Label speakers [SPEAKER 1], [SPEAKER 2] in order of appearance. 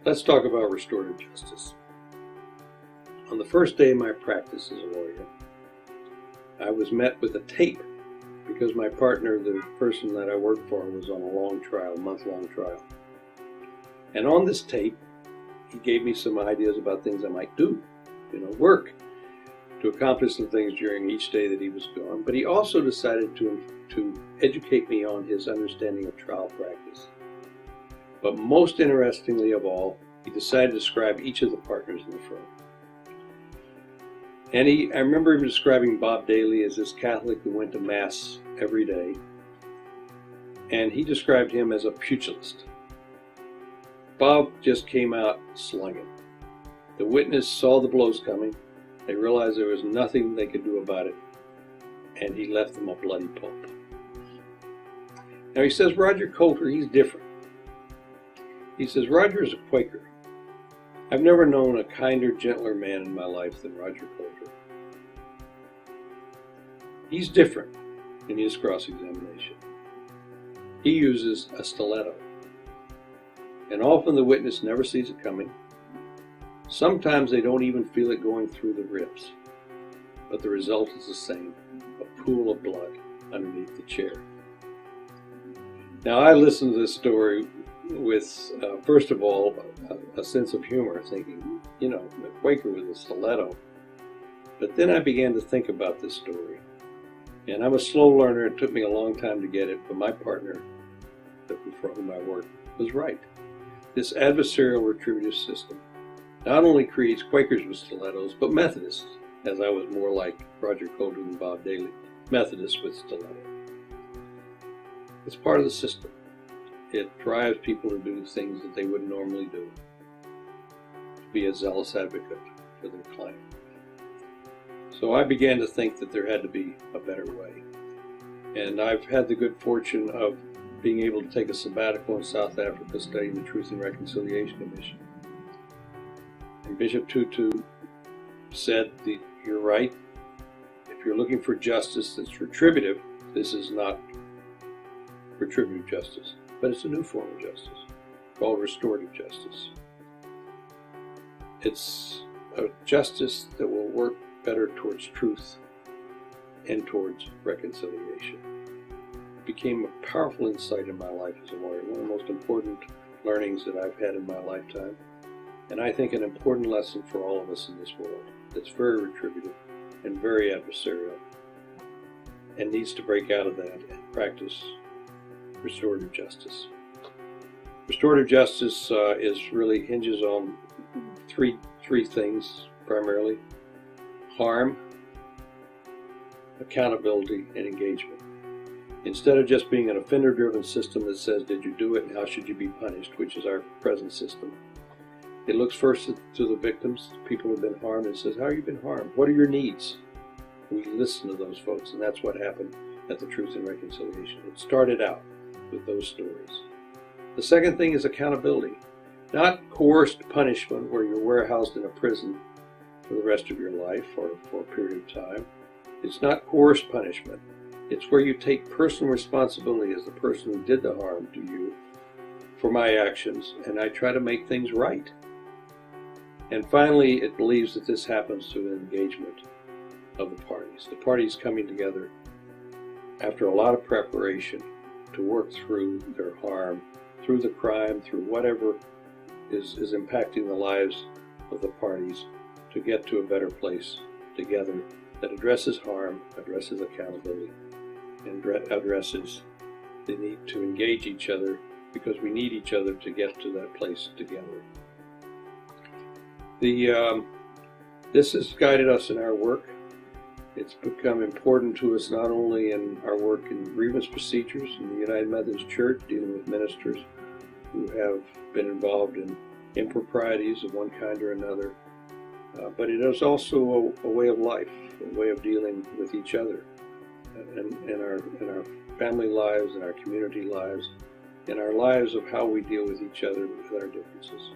[SPEAKER 1] Let's talk about restorative justice. On the first day of my practice as a lawyer, I was met with a tape because my partner, the person that I worked for, was on a long trial, month-long trial. And on this tape, he gave me some ideas about things I might do, work to accomplish some things during each day that he was gone. But he also decided to educate me on his understanding of trial practice. But most interestingly of all, he decided to describe each of the partners in the firm. And I remember him describing Bob Daly as this Catholic who went to Mass every day. And he described him as a pugilist. Bob just came out slugging. The witness saw the blows coming. They realized there was nothing they could do about it. And he left them a bloody pulp. Now he says Roger Coulter, he's different. He says, Roger is a Quaker. I've never known a kinder, gentler man in my life than Roger Coulter. He's different in his cross-examination. He uses a stiletto. And often the witness never sees it coming. Sometimes they don't even feel it going through the ribs. But the result is the same, a pool of blood underneath the chair. Now I listened to this story with, first of all, a sense of humor, thinking, the Quaker with a stiletto. But then I began to think about this story. And I'm a slow learner. It took me a long time to get it, but my partner, for whom I worked, was right. This adversarial retributive system not only creates Quakers with stilettos, but Methodists, as I was more like Roger Coulter and Bob Daly, Methodists with stiletto. It's part of the system. It drives people to do things that they wouldn't normally do, to be a zealous advocate for their client. So I began to think that there had to be a better way. And I've had the good fortune of being able to take a sabbatical in South Africa studying the Truth and Reconciliation Commission. And Bishop Tutu said that you're right. If you're looking for justice that's retributive, this is not retributive justice. But it's a new form of justice called restorative justice. It's a justice that will work better towards truth and towards reconciliation. It became a powerful insight in my life as a lawyer, one of the most important learnings that I've had in my lifetime, and I think an important lesson for all of us in this world that's very retributive and very adversarial and needs to break out of that and practice restorative justice. Restorative justice really hinges on three things primarily: harm, accountability, and engagement. Instead of just being an offender-driven system that says, did you do it and how should you be punished, which is our present system, it looks first to the victims, people who have been harmed, and says, how have you been harmed? What are your needs? We listen to those folks, and that's what happened at the Truth and Reconciliation. It started out with those stories. The second thing is accountability. Not coerced punishment where you're warehoused in a prison for the rest of your life or for a period of time. It's not coerced punishment. It's where you take personal responsibility as the person who did the harm to you for my actions, and I try to make things right. And finally, it believes that this happens through an engagement of the parties. The parties coming together after a lot of preparation to work through their harm, through the crime, through whatever is impacting the lives of the parties, to get to a better place together that addresses harm, addresses accountability, and addresses the need to engage each other, because we need each other to get to that place together. This has guided us in our work. It's become important to us not only in our work in grievance procedures in the United Methodist Church, dealing with ministers who have been involved in improprieties of one kind or another, but it is also a way of life, a way of dealing with each other in our family lives, in our community lives, in our lives of how we deal with each other with our differences.